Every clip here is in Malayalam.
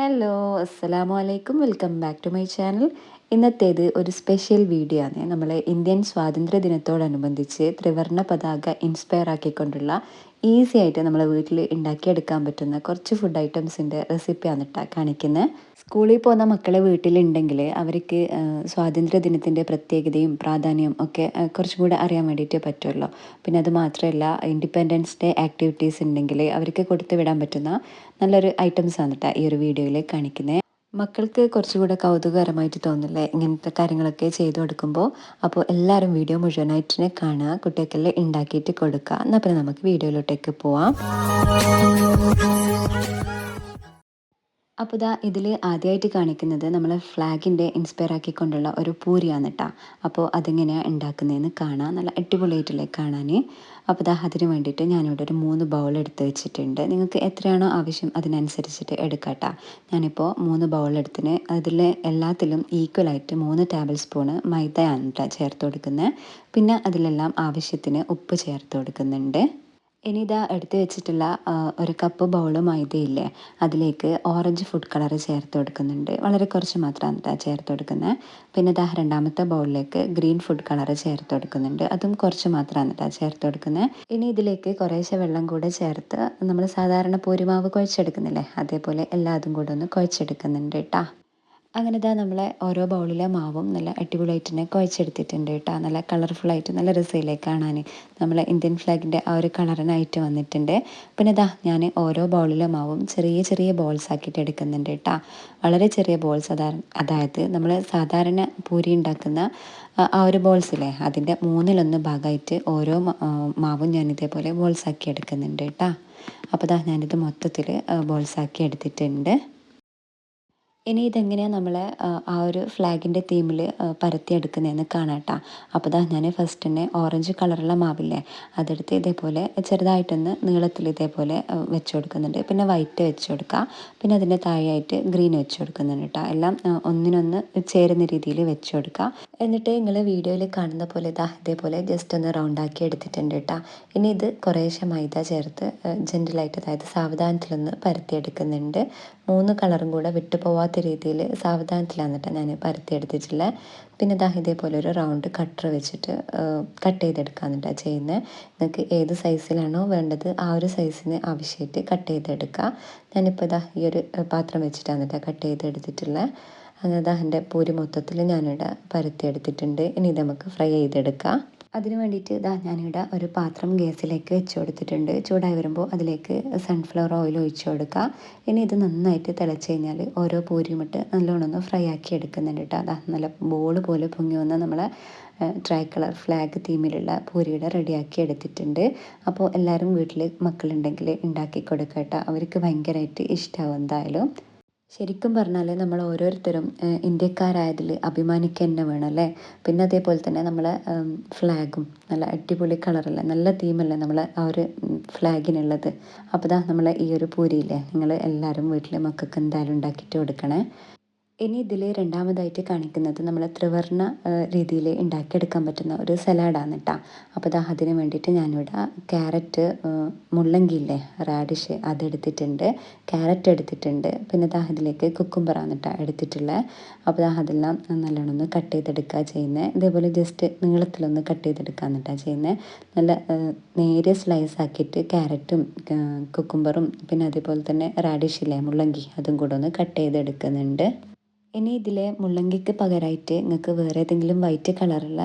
ഹലോ, അസ്സലാമു അലൈക്കും. Welcome back to my channel. ഇന്നത്തേത് ഒരു സ്പെഷ്യൽ വീഡിയോ ആണ്. നമ്മൾ ഇന്ത്യൻ സ്വാതന്ത്ര്യ ദിനത്തോടനുബന്ധിച്ച് ത്രിവർണ്ണ പതാക ഇൻസ്പയർ ആക്കിക്കൊണ്ടുള്ള ഈസി ആയിട്ട് നമ്മളെ വീട്ടിൽ ഉണ്ടാക്കിയെടുക്കാൻ പറ്റുന്ന കുറച്ച് ഫുഡ് ഐറ്റംസിൻ്റെ റെസിപ്പിയാണ് കേട്ടോ കാണിക്കുന്നത്. സ്കൂളിൽ പോകുന്ന മക്കളെ വീട്ടിലുണ്ടെങ്കിൽ അവർക്ക് സ്വാതന്ത്ര്യ ദിനത്തിൻ്റെ പ്രത്യേകതയും പ്രാധാന്യവും ഒക്കെ കുറച്ചും കൂടെ അറിയാൻ വേണ്ടിയിട്ട് പറ്റുമല്ലോ. പിന്നെ അത് മാത്രമല്ല, ഇൻഡിപെൻഡൻസ് ഡേ ആക്ടിവിറ്റീസ് ഉണ്ടെങ്കിൽ അവർക്ക് കൊടുത്തു വിടാൻ പറ്റുന്ന നല്ലൊരു ഐറ്റംസാണ് കേട്ടോ ഈ ഒരു വീഡിയോയിൽ കാണിക്കുന്നത്. മക്കൾക്ക് കുറച്ചുകൂടെ കൗതുകകരമായിട്ട് തോന്നില്ലേ ഇങ്ങനത്തെ കാര്യങ്ങളൊക്കെ ചെയ്തു കൊടുക്കുമ്പോൾ. അപ്പോൾ എല്ലാവരും വീഡിയോ മുഴുവനായിട്ട് കാണുക, കുട്ടികൾക്കെല്ലാം ഉണ്ടാക്കിയിട്ട് കൊടുക്കുക. എന്നാൽ പിന്നെ നമുക്ക് വീഡിയോയിലോട്ടേക്ക് പോവാം. അപ്പോൾ ഇതാ ഇതിൽ ആദ്യമായിട്ട് കാണിക്കുന്നത് നമ്മളെ ഫ്ലാഗിൻ്റെ ഇൻസ്പയർ ആക്കിക്കൊണ്ടുള്ള ഒരു പൂരിയാണ് കേട്ടോ. അപ്പോൾ അതെങ്ങനെയാണ് ഉണ്ടാക്കുന്നതെന്ന് കാണാം. നല്ല അടിപൊളിയായിട്ടില്ലേ കാണാൻ. അപ്പോൾ ഇതാ അതിന് വേണ്ടിയിട്ട് ഞാനിവിടെ ഒരു 3 ബൗൾ എടുത്ത് വെച്ചിട്ടുണ്ട്. നിങ്ങൾക്ക് എത്രയാണോ ആവശ്യം അതിനനുസരിച്ചിട്ട് എടുക്കാം കേട്ടോ. ഞാനിപ്പോൾ 3 ബൗൾ എടുത്തിന്. അതിൽ എല്ലാത്തിലും ഈക്വലായിട്ട് 3 ടേബിൾ സ്പൂണ് മൈദയാണ് കേട്ടോ ചേർത്ത് കൊടുക്കുന്നത്. പിന്നെ അതിലെല്ലാം ആവശ്യത്തിന് ഉപ്പ് ചേർത്ത് കൊടുക്കുന്നുണ്ട്. ഇനി ഇതാ എടുത്ത് വെച്ചിട്ടുള്ള ഒരു കപ്പ് ബൗള് മൈദയില്ലേ, അതിലേക്ക് ഓറഞ്ച് ഫുഡ് കളർ ചേർത്ത് കൊടുക്കുന്നുണ്ട്. വളരെ കുറച്ച് മാത്രമാണ് കേട്ടോ ചേർത്ത് കൊടുക്കുന്നത്. പിന്നെ ഇതാ രണ്ടാമത്തെ ബൗളിലേക്ക് ഗ്രീൻ ഫുഡ് കളർ ചേർത്ത് കൊടുക്കുന്നുണ്ട്. അതും കുറച്ച് മാത്രമാണ് കേട്ടോ ചേർത്ത് കൊടുക്കുന്നത്. ഇനി ഇതിലേക്ക് കുറേശ്ശെ വെള്ളം കൂടെ ചേർത്ത് നമ്മൾ സാധാരണ പൂരിമാവ് കുഴച്ചെടുക്കുന്നില്ലേ, അതേപോലെ എല്ലാതും കൂടെ ഒന്ന് കുഴച്ചെടുക്കുന്നുണ്ട് കേട്ടോ. അങ്ങനെ ഇതാ നമ്മളെ ഓരോ ബൗളിലെ മാവും നല്ല അടിപൊളിയായിട്ട് തന്നെ കുഴച്ചെടുത്തിട്ടുണ്ട് കേട്ടോ. നല്ല കളർഫുള്ളായിട്ട് നല്ല രസമില്ലേ കാണാൻ. നമ്മളെ ഇന്ത്യൻ ഫ്ലാഗിൻ്റെ ആ ഒരു കളറിനായിട്ട് വന്നിട്ടുണ്ട്. പിന്നെ ഇതാ ഞാൻ ഓരോ ബൗളിലെ മാവും ചെറിയ ചെറിയ ബോൾസ് ആക്കിയിട്ട് എടുക്കുന്നുണ്ട് കേട്ടോ. വളരെ ചെറിയ ബോൾസ്, അതായത് നമ്മൾ സാധാരണ പൂരി ഉണ്ടാക്കുന്ന ആ ഒരു ബോൾസില്ലേ, അതിൻ്റെ 1/3 ഭാഗമായിട്ട് ഓരോ മാവും ഞാൻ ഇതേപോലെ ബോൾസാക്കി എടുക്കുന്നുണ്ട് കേട്ടോ. അപ്പോൾ ഇതാ ഞാനിത് മൊത്തത്തിൽ ബോൾസാക്കി എടുത്തിട്ടുണ്ട്. ഇനി ഇതെങ്ങനെയാണ് നമ്മൾ ആ ഒരു ഫ്ലാഗിൻ്റെ തീമിൽ പരത്തിയെടുക്കുന്നതെന്ന് കാണാം കേട്ടോ. അപ്പോൾ ദാ ഞാൻ ഫസ്റ്റ് തന്നെ ഓറഞ്ച് കളറുള്ള മാവില്ലേ, അതെടുത്ത് ഇതേപോലെ ചെറുതായിട്ടൊന്ന് നീളത്തിൽ ഇതേപോലെ വെച്ച് കൊടുക്കുന്നുണ്ട്. പിന്നെ വൈറ്റ് വെച്ച് കൊടുക്കുക. പിന്നെ അതിൻ്റെ താഴെയായിട്ട് ഗ്രീൻ വെച്ച് കൊടുക്കുന്നുണ്ട് കേട്ടോ. എല്ലാം ഒന്നിനൊന്ന് ചേരുന്ന രീതിയിൽ വെച്ച് കൊടുക്കുക. എന്നിട്ട് നിങ്ങൾ വീഡിയോയിൽ കാണുന്ന പോലെ ഇതേപോലെ ജസ്റ്റ് ഒന്ന് റൗണ്ടാക്കി എടുത്തിട്ടുണ്ട് കേട്ടോ. ഇനി ഇത് കുറേശ്ശെ മൈദ ചേർത്ത് ജെൻറ്റിലായിട്ട്, അതായത് സാവധാനത്തിലൊന്ന് പരത്തിയെടുക്കുന്നുണ്ട്. 3 കളറും കൂടെ വിട്ടു പോവാത്ത രീതിയിൽ സാവധാനത്തിലാണ് കേട്ടോ ഞാൻ പരത്തിയെടുത്തിട്ടുള്ളത്. പിന്നെ ഇതേപോലെ ഒരു റൗണ്ട് കട്ടർ വെച്ചിട്ട് കട്ട് ചെയ്തെടുക്കാമെന്ന് കേട്ടോ ചെയ്യുന്നത്. നിങ്ങൾക്ക് ഏത് സൈസിലാണോ വേണ്ടത് ആ ഒരു സൈസിന് ആവശ്യമായിട്ട് കട്ട് ചെയ്തെടുക്കുക. ഞാനിപ്പോൾ ഈ ഒരു പാത്രം വെച്ചിട്ടാണ് കേട്ടോ കട്ട് ചെയ്തെടുത്തിട്ടുള്ളത്. അങ്ങനെ എൻ്റെ പൂരി മൊത്തത്തിൽ ഞാനിവിടെ പരത്തിയെടുത്തിട്ടുണ്ട്. ഇനി ഇത് നമുക്ക് ഫ്രൈ ചെയ്തെടുക്കാം. അതിന് വേണ്ടിയിട്ട് ഞാനിവിടെ ഒരു പാത്രം ഗ്യാസിലേക്ക് വെച്ച് കൊടുത്തിട്ടുണ്ട്. ചൂടായി വരുമ്പോൾ അതിലേക്ക് സൺഫ്ലവർ ഓയിൽ ഒഴിച്ച് കൊടുക്കുക. ഇനി ഇത് നന്നായിട്ട് തിളച്ച് കഴിഞ്ഞാൽ ഓരോ പൂരിയും ഇട്ട് നല്ലോണം ഒന്ന് ഫ്രൈ ആക്കി എടുക്കുന്നുണ്ട് കേട്ടോ. നല്ല ബോൾ പോലെ പൊങ്ങി വന്ന് നമ്മളെ ട്രൈ കളർ ഫ്ലാഗ് തീമിലുള്ള പൂരിയുടെ റെഡിയാക്കി എടുത്തിട്ടുണ്ട്. അപ്പോൾ എല്ലാവരും വീട്ടിൽ മക്കളുണ്ടെങ്കിൽ ഉണ്ടാക്കി കൊടുക്കുക കേട്ടോ. അവർക്ക് ഭയങ്കരമായിട്ട് ഇഷ്ടമാവും എന്തായാലും. ശരിക്കും പറഞ്ഞാൽ നമ്മൾ ഓരോരുത്തരും ഇന്ത്യക്കാരായതിൽ അഭിമാനിക്കുക തന്നെ വേണം അല്ലേ. പിന്നെ അതേപോലെ തന്നെ നമ്മളെ ഫ്ലാഗും നല്ല അടിപൊളി കളറല്ലേ, നല്ല തീമല്ലേ നമ്മളെ ആ ഒരു ഫ്ലാഗിനുള്ളത്. അപ്പോൾ നമ്മളെ ഈ ഒരു പൂരിയില്ലേ, നിങ്ങൾ എല്ലാവരും വീട്ടിൽ മക്കൾക്ക് എന്തായാലും ഉണ്ടാക്കിയിട്ട് കൊടുക്കണേ. ഇനി ഇതിൽ രണ്ടാമതായിട്ട് കാണിക്കുന്നത് നമ്മൾ ത്രിവർണ്ണ രീതിയിൽ ഉണ്ടാക്കിയെടുക്കാൻ പറ്റുന്ന ഒരു സലാഡാണ് കേട്ടോ. അപ്പോൾ അതിന് വേണ്ടിയിട്ട് ഞാനിവിടെ ക്യാരറ്റ്, മുള്ളങ്കിയില്ലേ റാഡിഷ്, അതെടുത്തിട്ടുണ്ട്. ക്യാരറ്റ് എടുത്തിട്ടുണ്ട്. പിന്നെ ഇതിലേക്ക് കുക്കുംബറാണ് കേട്ടോ എടുത്തിട്ടുള്ളത്. അപ്പോൾ അതെല്ലാം നല്ലോണം ഒന്ന് കട്ട് ചെയ്തെടുക്കുക ചെയ്യുന്നത്. ഇതേപോലെ ജസ്റ്റ് നീളത്തിലൊന്ന് കട്ട് ചെയ്തെടുക്കാന്ന് കേട്ടോ ചെയ്യുന്നത്. നല്ല നേരിയ സ്ലൈസ് ആക്കിയിട്ട് ക്യാരറ്റും കുക്കുംബറും പിന്നെ അതേപോലെ തന്നെ റാഡിഷില്ലേ മുള്ളങ്കി, അതും കൂടെ ഒന്ന് കട്ട് ചെയ്തെടുക്കുന്നുണ്ട്. ഇനി ഇതിലെ മുള്ളങ്കിക്ക് പകരമായിട്ട് നിങ്ങൾക്ക് വേറെ ഏതെങ്കിലും വൈറ്റ് കളറുള്ള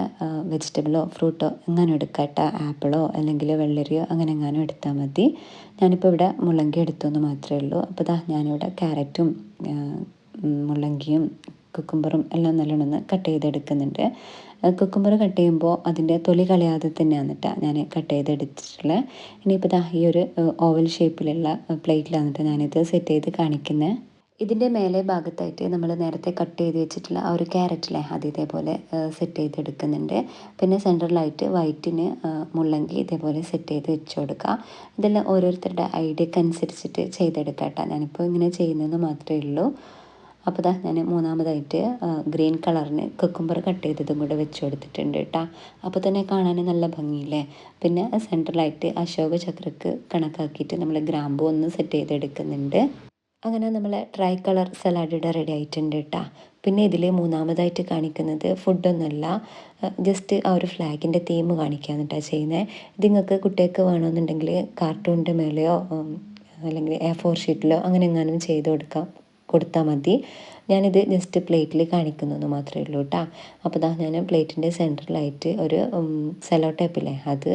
വെജിറ്റബിളോ ഫ്രൂട്ടോ എങ്ങാനും എടുക്കാം കേട്ടോ. ആപ്പിളോ അല്ലെങ്കിൽ വെള്ളരിയോ അങ്ങനെ എങ്ങാനും എടുത്താൽ മതി. ഞാനിപ്പോൾ ഇവിടെ മുള്ളങ്കി എടുത്തു എന്ന് മാത്രമേ ഉള്ളൂ. അപ്പോൾ ഞാനിവിടെ ക്യാരറ്റും മുള്ളങ്കിയും കുക്കുംബറും എല്ലാം നല്ലോണം ഒന്ന് കട്ട് ചെയ്തെടുക്കുന്നുണ്ട്. കുക്കുംബർ കട്ട് ചെയ്യുമ്പോൾ അതിൻ്റെ തൊലി കളയാതെ തന്നെയാണ് കേട്ടോ ഞാൻ കട്ട് ചെയ്തെടുത്തിട്ടുള്ളത്. ഇനിയിപ്പോൾ ഈ ഒരു ഓവൽ ഷേപ്പിലുള്ള പ്ലേറ്റിലാണ് കേട്ടോ ഞാനിത് സെറ്റ് ചെയ്ത് കാണിക്കുന്നത്. ഇതിൻ്റെ മേലെ ഭാഗത്തായിട്ട് നമ്മൾ നേരത്തെ കട്ട് ചെയ്ത് വെച്ചിട്ടുള്ള ആ ഒരു ക്യാരറ്റിലെ അത് ഇതേപോലെ സെറ്റ് ചെയ്തെടുക്കുന്നുണ്ട്. പിന്നെ സെൻട്രലായിട്ട് വൈറ്റിന് മുള്ളങ്കി ഇതേപോലെ സെറ്റ് ചെയ്ത് വെച്ച് കൊടുക്കുക. ഇതെല്ലാം ഓരോരുത്തരുടെ ഐഡിയക്ക് അനുസരിച്ചിട്ട് ചെയ്തെടുക്കാം കേട്ടോ. ഞാനിപ്പോൾ ഇങ്ങനെ ചെയ്യുന്നതെന്ന് മാത്രമേ ഉള്ളൂ. അപ്പോൾ ഞാൻ മൂന്നാമതായിട്ട് ഗ്രീൻ കളറിന് കുക്കുംബർ കട്ട് ചെയ്തതും കൂടെ വെച്ച് കൊടുത്തിട്ടുണ്ട് കേട്ടോ. അപ്പോൾ തന്നെ കാണാൻ നല്ല ഭംഗിയില്ലേ. പിന്നെ സെൻട്രലായിട്ട് അശോക ചക്രക്ക് കണക്കാക്കിയിട്ട് നമ്മൾ ഗ്രാമ്പൂ ഒന്ന് സെറ്റ് ചെയ്തെടുക്കുന്നുണ്ട്. അങ്ങനെ നമ്മൾ ട്രൈ കളർ സലാഡ് ഇവിടെ റെഡി ആയിട്ടുണ്ട് കേട്ടോ. പിന്നെ ഇതിൽ മൂന്നാമതായിട്ട് കാണിക്കുന്നത് ഫുഡൊന്നുമല്ല, ജസ്റ്റ് ആ ഒരു ഫ്ലാഗിൻ്റെ തീം കാണിക്കുകയാണ് കേട്ടോ ചെയ്യുന്നത്. ഇത് നിങ്ങൾക്ക് കുട്ടികൾക്ക് വേണമെന്നുണ്ടെങ്കിൽ കാർട്ടൂണിൻ്റെ മേലെയോ അല്ലെങ്കിൽ A4 ഷീറ്റിലോ അങ്ങനെ എങ്ങാനും ചെയ്ത് കൊടുത്താൽ മതി. ഞാനിത് ജസ്റ്റ് പ്ലേറ്റിൽ കാണിക്കുന്നു മാത്രമേ ഉള്ളൂ കേട്ടോ. അപ്പോൾ ഞാൻ പ്ലേറ്റിൻ്റെ സെൻറ്ററിലായിട്ട് ഒരു സെലോ ടേപ്പില്ലേ അത്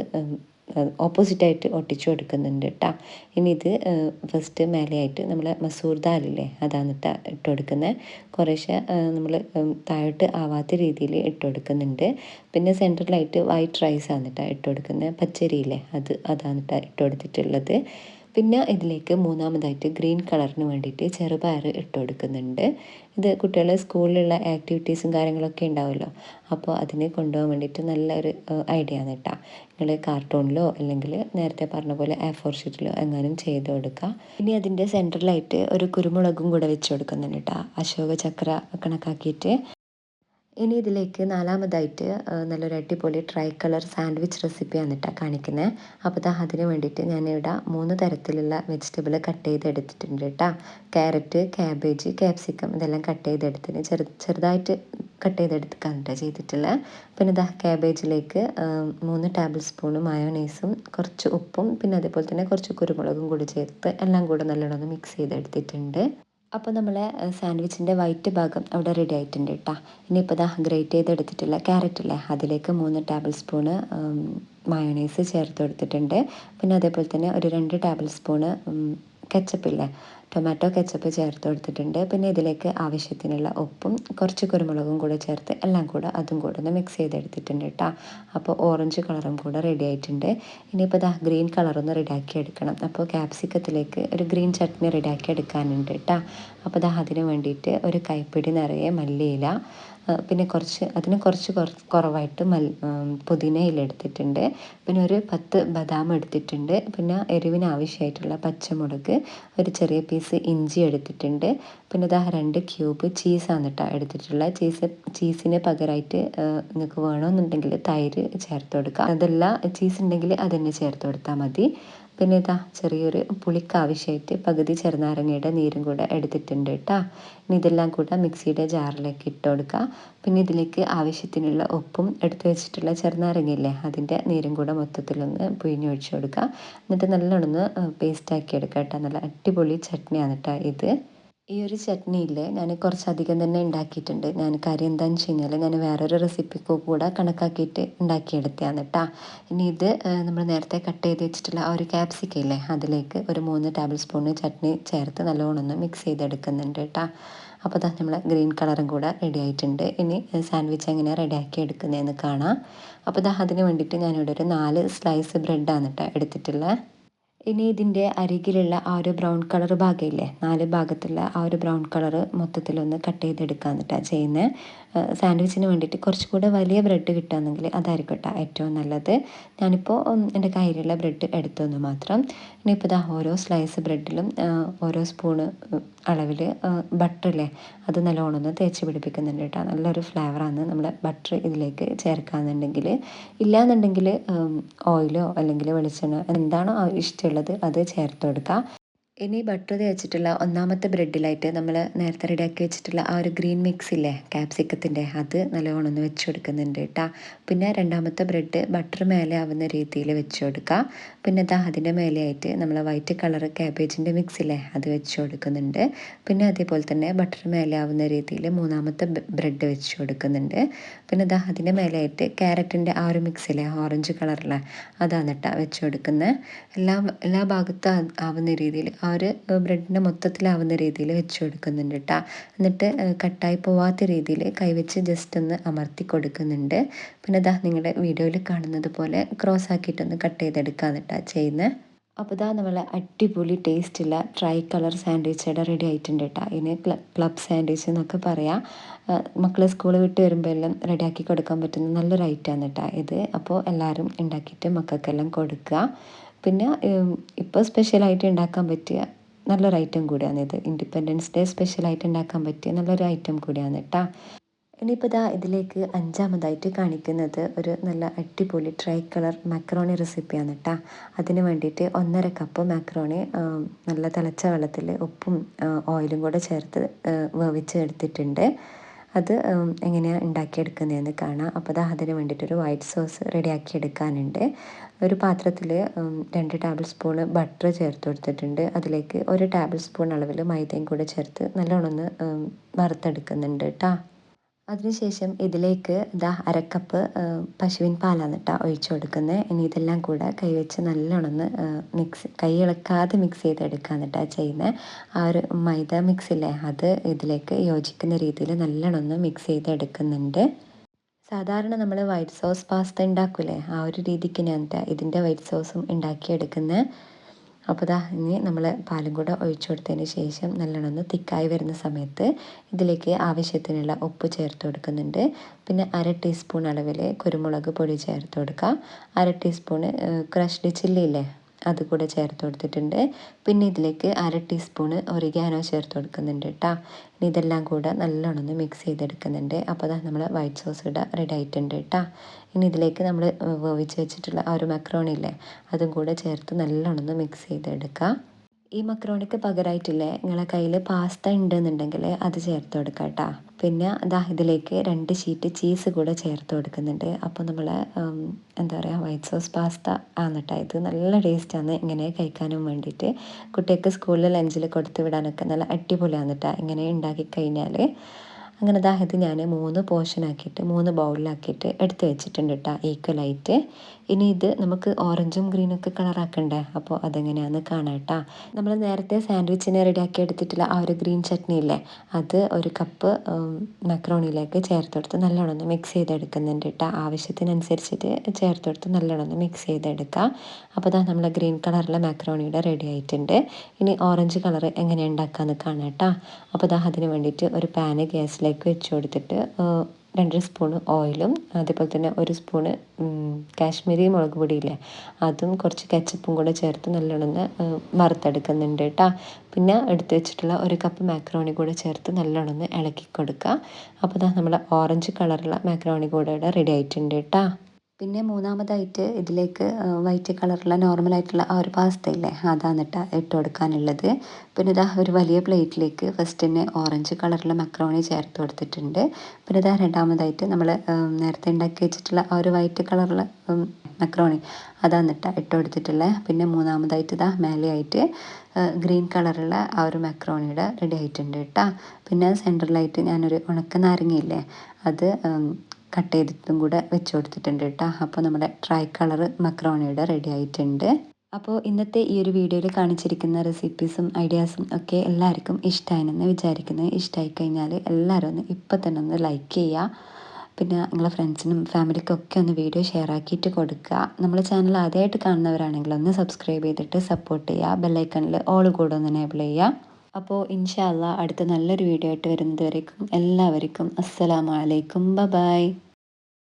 ഓപ്പോസിറ്റായിട്ട് ഒട്ടിച്ചു കൊടുക്കുന്നുണ്ട് കേട്ടോ. ഇനി ഇത് ഫസ്റ്റ് മേലെയായിട്ട് നമ്മൾ മസൂർ ദാലില്ലേ അതാണ് ഇട്ട് കൊടുക്കുന്നത്. കുറേശ്ശെ നമ്മൾ താഴോട്ട് ആവാത്ത രീതിയിൽ ഇട്ട് കൊടുക്കുന്നുണ്ട്. പിന്നെ സെൻറ്ററിലായിട്ട് വൈറ്റ് റൈസാണ് കേട്ടോ ഇട്ട് കൊടുക്കുന്നത്. പച്ചരിയില്ലേ അതാണ് കേട്ടോ ഇട്ട് കൊടുത്തിട്ടുള്ളത്. പിന്നെ ഇതിലേക്ക് മൂന്നാമതായിട്ട് ഗ്രീൻ കളറിന് വേണ്ടിയിട്ട് ചെറുപയർ ഇട്ട് കൊടുക്കുന്നുണ്ട്. ഇത് കുട്ടികളെ സ്കൂളിലുള്ള ആക്ടിവിറ്റീസും കാര്യങ്ങളൊക്കെ ഉണ്ടാവുമല്ലോ, അപ്പോൾ അതിനെ കൊണ്ടുപോകാൻ വേണ്ടിയിട്ട് നല്ലൊരു ഐഡിയ ആണ് കേട്ടോ. നിങ്ങൾ കാർട്ടൂണിലോ അല്ലെങ്കിൽ നേരത്തെ പറഞ്ഞ പോലെ A4 ഷീറ്റിലോ എങ്ങാനും ചെയ്ത് കൊടുക്കുക. ഇനി അതിൻ്റെ സെൻറ്ററിലായിട്ട് ഒരു കുരുമുളകും കൂടെ വെച്ച് കൊടുക്കുന്നുണ്ട് കേട്ടോ, അശോക ചക്ര കണക്കാക്കിയിട്ട്. ഇനി ഇതിലേക്ക് നാലാമതായിട്ട് നല്ലൊരു അടിപൊളി ട്രൈ കളർ സാൻഡ്വിച്ച് റെസിപ്പിയാണ് കേട്ടോ കാണിക്കുന്നത്. അപ്പോൾ അതിന് വേണ്ടിയിട്ട് ഞാനിവിടെ 3 തരത്തിലുള്ള വെജിറ്റബിൾ കട്ട് ചെയ്തെടുത്തിട്ടുണ്ട് കേട്ടോ. ക്യാരറ്റ്, ക്യാബേജ്, ക്യാപ്സിക്കം ഇതെല്ലാം കട്ട് ചെയ്തെടുത്തിന് ചെറുതായിട്ട് കട്ട് ചെയ്തെടുക്കാൻ കേട്ടോ ചെയ്തിട്ടുള്ളത്. പിന്നെ ക്യാബേജിലേക്ക് 3 ടേബിൾ സ്പൂൺ മയോണൈസും കുറച്ച് ഉപ്പും പിന്നെ അതേപോലെ തന്നെ കുറച്ച് കുരുമുളകും കൂടി ചേർത്ത് എല്ലാം കൂടെ നല്ലോണം മിക്സ് ചെയ്തെടുത്തിട്ടുണ്ട്. അപ്പോൾ നമ്മളെ സാൻഡ്വിച്ചിൻ്റെ വൈറ്റ് ഭാഗം അവിടെ റെഡി ആയിട്ടുണ്ട് കേട്ടോ. ഇനിയിപ്പോൾ ഗ്രേറ്റ് ചെയ്തെടുത്തിട്ടുള്ള ക്യാരറ്റില്ലേ അതിലേക്ക് 3 ടേബിൾ സ്പൂണ് മയോണൈസ് ചേർത്ത് കൊടുത്തിട്ടുണ്ട്. പിന്നെ അതേപോലെ തന്നെ ഒരു 2 ടേബിൾ സ്പൂണ് കെച്ചപ്പില്ലേ ടൊമാറ്റോ കെച്ചപ്പ് ചേർത്ത് കൊടുത്തിട്ടുണ്ട്. പിന്നെ ഇതിലേക്ക് ആവശ്യത്തിനുള്ള ഉപ്പും കുറച്ച് കുരുമുളകും കൂടെ ചേർത്ത് എല്ലാം കൂടെ അതും കൂടെ ഒന്ന് മിക്സ് ചെയ്തെടുത്തിട്ടുണ്ട് കേട്ടോ. അപ്പോൾ ഓറഞ്ച് കളറും കൂടെ റെഡി ആയിട്ടുണ്ട്. ഇനിയിപ്പോൾ ഗ്രീൻ കളറൊന്ന് റെഡിയാക്കി എടുക്കണം. അപ്പോൾ ക്യാപ്സിക്കത്തിലേക്ക് ഒരു ഗ്രീൻ ചട്നി റെഡിയാക്കി എടുക്കാനുണ്ട് കേട്ടോ. അപ്പോൾ അതിന് വേണ്ടിയിട്ട് ഒരു കൈപ്പിടി നിറയെ മല്ലിയില, പിന്നെ അതിന് കുറച്ച് കുറവായിട്ട് പുതിന ഇല എടുത്തിട്ടുണ്ട്. പിന്നെ ഒരു 10 ബദാം എടുത്തിട്ടുണ്ട്. പിന്നെ എരിവിന് ആവശ്യമായിട്ടുള്ള പച്ചമുളക്, ഒരു ചെറിയ പീസ് ഇഞ്ചി എടുത്തിട്ടുണ്ട്. പിന്നെ 2 ക്യൂബ് ചീസാണ് കേട്ടോ എടുത്തിട്ടുള്ളത്. ചീസിന് പകരമായിട്ട് നിങ്ങൾക്ക് വേണമെന്നുണ്ടെങ്കിൽ തൈര് ചേർത്ത് കൊടുക്കുക. അതല്ല ചീസ് ഉണ്ടെങ്കിൽ അതന്നെ ചേർത്ത് കൊടുത്താൽ മതി. പിന്നെ ചെറിയൊരു പുളിക്ക് ആവശ്യമായിട്ട് പകുതി ചെറുനാരങ്ങയുടെ നീരും കൂടെ എടുത്തിട്ടുണ്ട് കേട്ടോ. ഇനി ഇതെല്ലാം കൂടെ മിക്സിയുടെ ജാറിലേക്ക് ഇട്ട് കൊടുക്കുക. പിന്നെ ഇതിലേക്ക് ആവശ്യത്തിനുള്ള ഉപ്പും എടുത്ത് വെച്ചിട്ടുള്ള ചെറുനാരങ്ങയില്ലേ അതിൻ്റെ നീരും കൂടെ മൊത്തത്തിലൊന്ന് പിഴിഞ്ഞൊഴിച്ച് കൊടുക്കുക. എന്നിട്ട് നല്ലോണം പേസ്റ്റാക്കി എടുക്കുക കേട്ടോ. നല്ല അടിപൊളി ചട്നിയാണ് കേട്ടോ ഇത്. ഈ ഒരു ചട്നിയിൽ ഞാൻ കുറച്ചധികം തന്നെ ഉണ്ടാക്കിയിട്ടുണ്ട്. ഞാൻ കാര്യം എന്താണെന്ന് വെച്ച് കഴിഞ്ഞാൽ ഞാൻ വേറൊരു റെസിപ്പിക്ക് കൂടെ കണക്കാക്കിയിട്ട് ഉണ്ടാക്കിയെടുത്തതാണ് കേട്ടോ. ഇനി ഇത് നമ്മൾ നേരത്തെ കട്ട് ചെയ്ത് വെച്ചിട്ടുള്ള ആ ഒരു ക്യാപ്സിക്കം ഇല്ലേ അതിലേക്ക് ഒരു 3 ടേബിൾ സ്പൂൺ ചട്നി ചേർത്ത് നല്ലോണം ഒന്ന് മിക്സ് ചെയ്തെടുക്കുന്നുണ്ട് കേട്ടോ. അപ്പോൾ നമ്മൾ ഗ്രീൻ കളറും കൂടെ റെഡി ആയിട്ടുണ്ട്. ഇനി സാൻഡ്വിച്ച് എങ്ങനെ റെഡിയാക്കി എടുക്കുന്നതെന്ന് കാണാം. അപ്പോൾ അതിന് വേണ്ടിയിട്ട് ഞാനിവിടെ ഒരു 4 സ്ലൈസ് ബ്രെഡാണ് കേട്ടോ എടുത്തിട്ടുള്ളത്. ഇനി ഇതിൻ്റെ അരികിലുള്ള ആ ഒരു ബ്രൗൺ കളർ ഭാഗമില്ലേ 4 ഭാഗത്തുള്ള ആ ഒരു ബ്രൗൺ കളർ മൊത്തത്തിലൊന്ന് കട്ട് ചെയ്തെടുക്കാൻ എന്നിട്ടാണ് ചെയ്യുന്നത്. സാൻഡ്വിച്ചിന് വേണ്ടിയിട്ട് കുറച്ചുകൂടെ വലിയ ബ്രെഡ് കിട്ടുകയാണെങ്കിൽ അതായിരിക്കും കേട്ടോ ഏറ്റവും നല്ലത്. ഞാനിപ്പോൾ എൻ്റെ കയ്യിലുള്ള ബ്രെഡ് എടുത്തെന്ന് മാത്രം. ഇനിയിപ്പോൾ ഓരോ സ്ലൈസ് ബ്രെഡിലും ഓരോ സ്പൂണ് അളവിൽ ബട്ടറില്ലേ അത് നല്ലോണം ഒന്ന് തേച്ച് പിടിപ്പിക്കുന്നുണ്ട് കേട്ടോ. നല്ലൊരു ഫ്ലേവറാണ് നമ്മൾ ബട്ടർ ഇതിലേക്ക് ചേർക്കാമെന്നുണ്ടെങ്കിൽ. ഇല്ലയെന്നുണ്ടെങ്കിൽ ഓയിലോ അല്ലെങ്കിൽ വെളിച്ചെണ്ണ എന്താണോ ഇഷ്ടമുള്ളത് അത് ചേർത്ത് കൊടുക്കുക. ഇനി ബട്ടർ തേച്ചിട്ടുള്ള ഒന്നാമത്തെ ബ്രെഡിലായിട്ട് നമ്മൾ നേരത്തെ റെഡിയാക്കി വെച്ചിട്ടുള്ള ആ ഒരു ഗ്രീൻ മിക്സ് ഇല്ലേ ക്യാപ്സിക്കത്തിൻ്റെ അത് നല്ലോണം ഒന്ന് വെച്ച് കൊടുക്കുന്നുണ്ട് കേട്ടോ. പിന്നെ രണ്ടാമത്തെ ബ്രെഡ് ബട്ടർ മേലെ ആവുന്ന രീതിയിൽ വെച്ച് കൊടുക്കുക. പിന്നെ അതിൻ്റെ മേലെയായിട്ട് നമ്മൾ വൈറ്റ് കളർ ക്യാബേജിൻ്റെ മിക്സ് ഇല്ലേ അത് വെച്ച് കൊടുക്കുന്നുണ്ട്. പിന്നെ അതേപോലെ തന്നെ ബട്ടർ മേലെ ആവുന്ന രീതിയിൽ മൂന്നാമത്തെ ബ്രെഡ് വെച്ച് കൊടുക്കുന്നുണ്ട്. പിന്നെ അതിൻ്റെ മേലെയായിട്ട് ക്യാരറ്റിൻ്റെ ആ ഒരു മിക്സ് ഇല്ലേ ഓറഞ്ച് കളറുള്ള അതാണ് കേട്ടോ വെച്ച് കൊടുക്കുന്നത്. എല്ലാ ഭാഗത്തും ആവുന്ന രീതിയിൽ ആ ഒരു ബ്രെഡിൻ്റെ മൊത്തത്തിലാവുന്ന രീതിയിൽ വെച്ച് കൊടുക്കുന്നുണ്ട് കേട്ടോ. എന്നിട്ട് കട്ടായി പോവാത്ത രീതിയിൽ കൈവച്ച് ജസ്റ്റ് ഒന്ന് അമർത്തി കൊടുക്കുന്നുണ്ട്. പിന്നെ നിങ്ങളുടെ വീഡിയോയിൽ കാണുന്നത് പോലെ ക്രോസ് ആക്കിയിട്ടൊന്ന് കട്ട് ചെയ്തെടുക്കാന്ന് കേട്ടോ ചെയ്യുന്നത്. അപ്പോൾ നമ്മളെ അടിപൊളി ടേസ്റ്റുള്ള ട്രൈ കളർ സാൻഡ്വിച്ച് ഇവിടെ റെഡി ആയിട്ടുണ്ട് കേട്ടോ. ഇതിന് ക്ലബ് സാൻഡ്വിച്ച് എന്നൊക്കെ പറയാം. മക്കൾ സ്കൂൾ വിട്ട് വരുമ്പോൾ എല്ലാം റെഡിയാക്കി കൊടുക്കാൻ പറ്റുന്ന നല്ലൊരു ഐറ്റമാണ് കേട്ടോ ഇത്. അപ്പോൾ എല്ലാവരും ഉണ്ടാക്കിയിട്ട് മക്കൾക്കെല്ലാം കൊടുക്കുക. പിന്നെ ഇപ്പോൾ സ്പെഷ്യലായിട്ട് ഉണ്ടാക്കാൻ പറ്റിയ നല്ലൊരു ഐറ്റം കൂടിയാണ് ഇത്. ഇൻഡിപെൻഡൻസ് ഡേ സ്പെഷ്യലായിട്ട് ഉണ്ടാക്കാൻ പറ്റിയ നല്ലൊരു ഐറ്റം കൂടിയാണ് കേട്ടോ. ഇനിയിപ്പോൾ ഇതാ ഇതിലേക്ക് അഞ്ചാമതായിട്ട് കാണിക്കുന്നത് ഒരു നല്ല അടിപൊളി ട്രൈ കളർ മാക്രോണി റെസിപ്പിയാണ് കേട്ടോ. അതിന് വേണ്ടിയിട്ട് 1.5 കപ്പ് മാക്രോണി നല്ല തിളച്ച വെള്ളത്തിൽ ഉപ്പും ഓയിലും കൂടെ ചേർത്ത് വേവിച്ച് എടുത്തിട്ടുണ്ട്. അത് എങ്ങനെയാണ് ഉണ്ടാക്കിയെടുക്കുന്നതെന്ന് കാണാം. അപ്പോൾ അതാ അതിന് വേണ്ടിയിട്ടൊരു വൈറ്റ് സോസ് റെഡിയാക്കി എടുക്കാനുണ്ട്. ഒരു പാത്രത്തിൽ 2 ടേബിൾ സ്പൂൺ ബട്ടർ ചേർത്ത് കൊടുത്തിട്ടുണ്ട്. അതിലേക്ക് 1 ടേബിൾ സ്പൂൺ അളവിൽ മൈദയും കൂടെ ചേർത്ത് നല്ലോണം ഒന്ന് വറുത്തെടുക്കുന്നുണ്ട് കേട്ടോ. അതിനുശേഷം ഇതിലേക്ക് ഇതാ 1/2 കപ്പ് പശുവിൻ പാലാണ് കേട്ടോ ഒഴിച്ച് കൊടുക്കുന്നത്. ഇനി ഇതെല്ലാം കൂടെ കൈവച്ച് നല്ലോണം ഒന്ന് കൈ ഇളക്കാതെ മിക്സ് ചെയ്തെടുക്കാന്ന് കേട്ടോ ചെയ്യുന്നത്. ആ ഒരു മൈദ മിക്സില്ലേ അത് ഇതിലേക്ക് യോജിക്കുന്ന രീതിയിൽ നല്ലോണം ഒന്ന് മിക്സ് ചെയ്തെടുക്കുന്നുണ്ട്. സാധാരണ നമ്മൾ വൈറ്റ് സോസ് പാസ്ത ഉണ്ടാക്കൂലേ ആ ഒരു രീതിക്ക് ഞാൻ ഇതിൻ്റെ വൈറ്റ് സോസും ഉണ്ടാക്കിയെടുക്കുന്നത്. അപ്പോൾ ദാ ഇനി നമ്മൾ പാലും കൂടെ ഒഴിച്ചു കൊടുത്തതിന് ശേഷം നല്ലോണം ഒന്ന് തിക്കായി വരുന്ന സമയത്ത് ഇതിലേക്ക് ആവശ്യത്തിനുള്ള ഉപ്പ് ചേർത്ത് കൊടുക്കുന്നുണ്ട്. പിന്നെ 1/2 ടീസ്പൂൺ അളവിൽ കുരുമുളക് പൊടി ചേർത്ത് കൊടുക്കുക. 1/2 ടീസ്പൂണ് ക്രഷ്ഡ് ചില്ലി ഇല്ലേ അതുകൂടെ ചേർത്ത് കൊടുത്തിട്ടുണ്ട്. പിന്നെ ഇതിലേക്ക് 1/2 ടീസ്പൂണ് ഒറിഗാനോ ചേർത്ത് കൊടുക്കുന്നുണ്ട് കേട്ടോ. ഇനി ഇതെല്ലാം കൂടെ നല്ലോണം ഒന്ന് മിക്സ് ചെയ്തെടുക്കുന്നുണ്ട്. അപ്പോൾ അതാ നമ്മൾ വൈറ്റ് സോസ് ഇവിടെ റെഡി ആയിട്ടുണ്ട് കേട്ടോ. ഇനി ഇതിലേക്ക് നമ്മൾ വേവിച്ച് വെച്ചിട്ടുള്ള ആ ഒരു മക്രോണി ഇല്ലേ അതും കൂടെ ചേർത്ത് നല്ലോണം ഒന്ന് മിക്സ് ചെയ്തെടുക്കുക. ഈ മക്രോണിക്ക് പകരമായിട്ടില്ലേ നിങ്ങളെ കയ്യിൽ പാസ്ത ഉണ്ടെന്നുണ്ടെങ്കിൽ അത് ചേർത്ത് കൊടുക്കുക കേട്ടോ. പിന്നെ അതാ ഇതിലേക്ക് 2 ഷീറ്റ് ചീസ് കൂടെ ചേർത്ത് കൊടുക്കുന്നുണ്ട്. അപ്പോൾ നമ്മൾ എന്താ പറയുക വൈറ്റ് സോസ് പാസ്ത ആണ് കേട്ടോ. ഇത് നല്ല ടേസ്റ്റാണ് ഇങ്ങനെ കഴിക്കാനും വേണ്ടിയിട്ട്. കുട്ടികൾക്ക് സ്കൂളിൽ ലഞ്ചിൽ കൊടുത്ത് വിടാനൊക്കെ നല്ല അടിപൊളിയാണ് കേട്ടോ ഇങ്ങനെ ഉണ്ടാക്കി കഴിഞ്ഞാൽ. അങ്ങനെ ദാ ഇത് ഞാൻ 3 പോർഷനാക്കിയിട്ട് 3 ബൗളിലാക്കിയിട്ട് എടുത്ത് വെച്ചിട്ടുണ്ട് കേട്ടോ ഈക്വലായിട്ട്. ഇനി ഇത് നമുക്ക് ഓറഞ്ചും ഗ്രീനൊക്കെ കളറാക്കണ്ടേ അപ്പോൾ അതെങ്ങനെയാണെന്ന് കാണാം കേട്ടോ. നമ്മൾ നേരത്തെ സാൻഡ്വിച്ചിനെ റെഡിയാക്കി എടുത്തിട്ടുള്ള ആ ഒരു ഗ്രീൻ ചട്നി ഇല്ലേ അത് 1 കപ്പ് മക്രോണിയിലേക്ക് ചേർത്ത് കൊടുത്ത് നല്ലോണം ഒന്ന് മിക്സ് ചെയ്തെടുക്കുന്നുണ്ട് കേട്ടോ. ആവശ്യത്തിനനുസരിച്ചിട്ട് ചേർത്ത് കൊടുത്ത് നല്ലോണം ഒന്ന് മിക്സ് ചെയ്തെടുക്കുക. അപ്പോൾ അതാ നമ്മൾ ഗ്രീൻ കളറിലെ മാക്രോണിയുടെ റെഡി ആയിട്ടുണ്ട്. ഇനി ഓറഞ്ച് കളർ എങ്ങനെ ഉണ്ടാക്കാമെന്ന് കാണാം കേട്ടോ. അപ്പോൾ അതാ അതിന് വേണ്ടിയിട്ട് ഒരു പാന് ഗ്യാസിലേക്ക് വെച്ച് കൊടുത്തിട്ട് 2 സ്പൂണ് ഓയിലും അതേപോലെ തന്നെ 1 സ്പൂണ് കാശ്മീരി മുളക് പൊടിയില്ലേ അതും കുറച്ച് കെച്ചപ്പും കൂടെ ചേർത്ത് നല്ലോണം വറുത്തെടുക്കുന്നുണ്ട് കേട്ടോ. പിന്നെ എടുത്ത് വെച്ചിട്ടുള്ള 1 കപ്പ് മാക്രോണി കൂടെ ചേർത്ത് നല്ലോണം ഒന്ന് ഇളക്കി കൊടുക്കുക. അപ്പോൾ ഇതാ നമ്മുടെ ഓറഞ്ച് കളറുള്ള മാക്രോണി കൂടെ ഇവിടെ റെഡി ആയിട്ടുണ്ട് കേട്ടോ. പിന്നെ മൂന്നാമതായിട്ട് ഇതിലേക്ക് വൈറ്റ് കളറുള്ള നോർമലായിട്ടുള്ള ആ ഒരു പാസ്ത ഇല്ലേ അതാണ് ഇട്ട് കൊടുക്കാനുള്ളത്. പിന്നെ ഇതാ ഒരു വലിയ പ്ലേറ്റിലേക്ക് ഫസ്റ്റ് തന്നെ ഓറഞ്ച് കളറുള്ള മക്രോണി ചേർത്ത് കൊടുത്തിട്ടുണ്ട്. പിന്നെ ഇതാ രണ്ടാമതായിട്ട് നമ്മൾ നേരത്തെ ഉണ്ടാക്കി വെച്ചിട്ടുള്ള ആ ഒരു വൈറ്റ് കളറുള്ള മക്രോണി അതാണ് ഇട്ട് കൊടുത്തിട്ടുള്ളത്. പിന്നെ മൂന്നാമതായിട്ട് ഇതാ മേലെയായിട്ട് ഗ്രീൻ കളറുള്ള ആ ഒരു മക്രോണിയുടെ റെഡി ആയിട്ടുണ്ട് കേട്ടോ. പിന്നെ സെൻറ്ററിലായിട്ട് ഞാനൊരു ഉണക്ക നാരങ്ങയില്ലേ അത് കട്ട് ചെയ്തിട്ടും കൂടെ വെച്ച് കൊടുത്തിട്ടുണ്ട് കേട്ടോ. അപ്പോൾ നമ്മുടെ ട്രൈ കളർ മക്രോണിയുടെ റെഡി ആയിട്ടുണ്ട്. അപ്പോൾ ഇന്നത്തെ ഈ ഒരു വീഡിയോയിൽ കാണിച്ചിരിക്കുന്ന റെസിപ്പീസും ഐഡിയാസും ഒക്കെ എല്ലാവർക്കും ഇഷ്ടമായെന്ന് വിചാരിക്കുന്നു. ഇഷ്ടമായി കഴിഞ്ഞാൽ എല്ലാവരും ഒന്ന് ഇപ്പം തന്നെ ഒന്ന് ലൈക്ക് ചെയ്യുക. പിന്നെ നിങ്ങളെ ഫ്രണ്ട്സിനും ഫാമിലിക്കും ഒക്കെ ഒന്ന് വീഡിയോ ഷെയർ ആക്കിയിട്ട് കൊടുക്കുക. നമ്മളെ ചാനൽ ആദ്യമായിട്ട് കാണുന്നവരാണെങ്കിൽ ഒന്ന് സബ്സ്ക്രൈബ് ചെയ്തിട്ട് സപ്പോർട്ട് ചെയ്യുക. ബെല്ലൈക്കണിൽ ഓൾ കൂടെ ഒന്ന് എനേബിൾ ചെയ്യുക. അപ്പോൾ ഇൻഷാ അല്ലാ അടുത്ത നല്ലൊരു വീഡിയോ ആയിട്ട് വരുന്നത് വരേക്കും എല്ലാവർക്കും അസ്സലാമു അലൈക്കും. ബൈ.